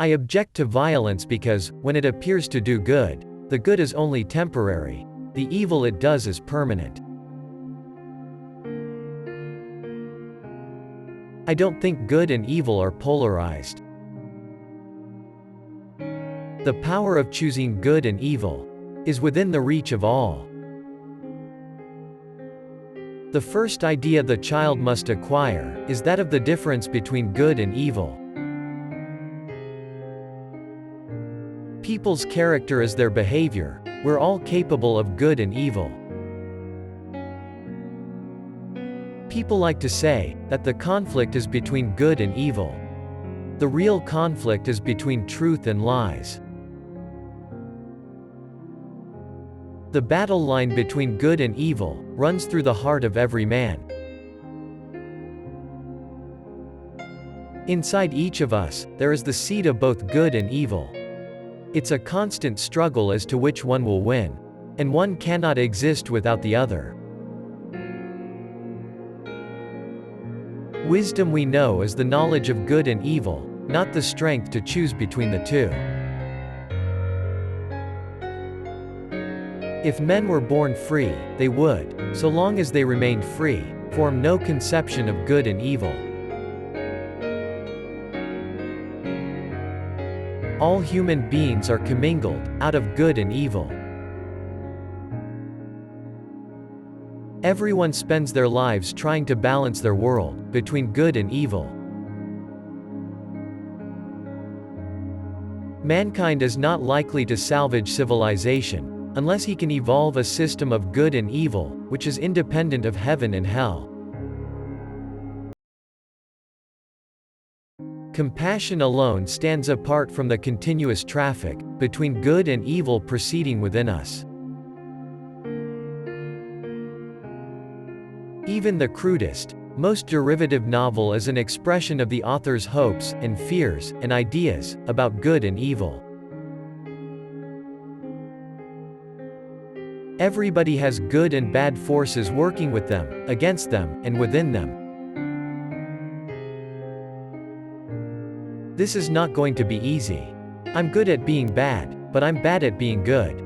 I object to violence because, when it appears to do good, the good is only temporary. The evil it does is permanent. I don't think good and evil are polarized. The power of choosing good and evil is within the reach of all. The first idea the child must acquire is that of the difference between good and evil. People's character is their behavior. We're all capable of good and evil. People like to say that the conflict is between good and evil. The real conflict is between truth and lies. The battle line between good and evil runs through the heart of every man. Inside each of us, there is the seed of both good and evil. It's a constant struggle as to which one will win. And one cannot exist without the other. Wisdom, we know, is the knowledge of good and evil, not the strength to choose between the two. If men were born free, they would, so long as they remained free, form no conception of good and evil. All human beings are commingled, out of good and evil. Everyone spends their lives trying to balance their world, between good and evil. Mankind is not likely to salvage civilization, unless he can evolve a system of good and evil, which is independent of heaven and hell. Compassion alone stands apart from the continuous traffic between good and evil proceeding within us. Even the crudest, most derivative novel is an expression of the author's hopes and fears and ideas about good and evil. Everybody has good and bad forces working with them, against them, and within them. This is not going to be easy. I'm good at being bad, but I'm bad at being good.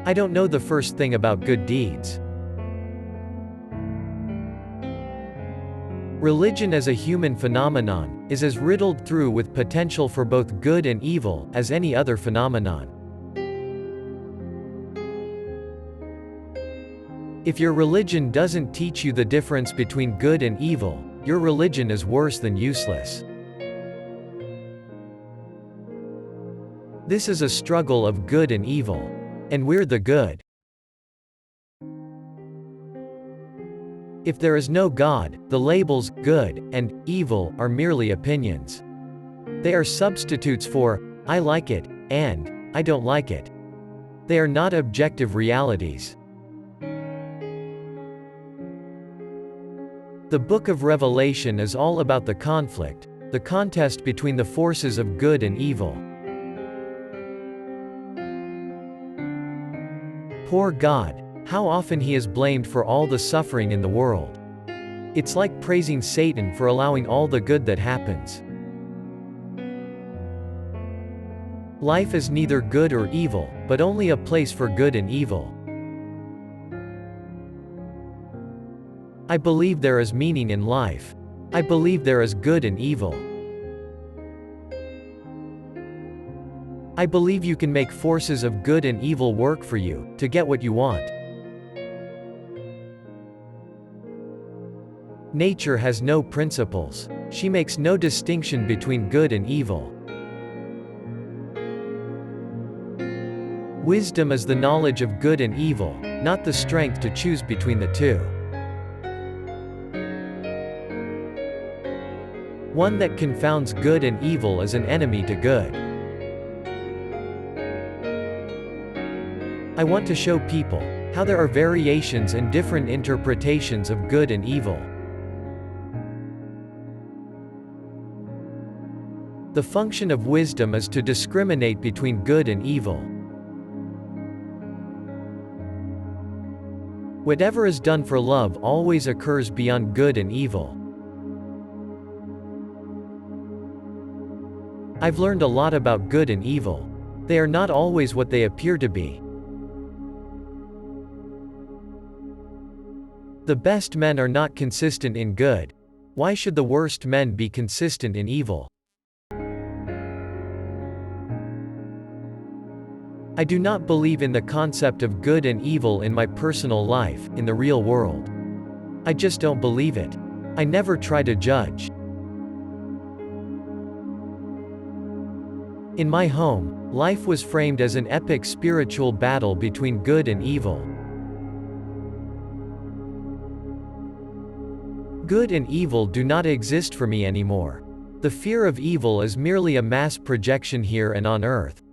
I don't know the first thing about good deeds. Religion as a human phenomenon is as riddled through with potential for both good and evil as any other phenomenon. If your religion doesn't teach you the difference between good and evil, your religion is worse than useless. This is a struggle of good and evil. And we're the good. If there is no God, the labels good and evil are merely opinions. They are substitutes for I like it and I don't like it. They are not objective realities. The book of Revelation is all about the conflict, the contest between the forces of good and evil. Poor God, how often he is blamed for all the suffering in the world. It's like praising Satan for allowing all the good that happens. Life is neither good or evil, but only a place for good and evil. I believe there is meaning in life. I believe there is good and evil. I believe you can make forces of good and evil work for you, to get what you want. Nature has no principles. She makes no distinction between good and evil. Wisdom is the knowledge of good and evil, not the strength to choose between the two. One that confounds good and evil is an enemy to good. I want to show people how there are variations and different interpretations of good and evil. The function of wisdom is to discriminate between good and evil. Whatever is done for love always occurs beyond good and evil. I've learned a lot about good and evil. They are not always what they appear to be. The best men are not consistent in good. Why should the worst men be consistent in evil? I do not believe in the concept of good and evil in my personal life, in the real world. I just don't believe it. I never try to judge. In my home, life was framed as an epic spiritual battle between good and evil. Good and evil do not exist for me anymore. The fear of evil is merely a mass projection here and on earth.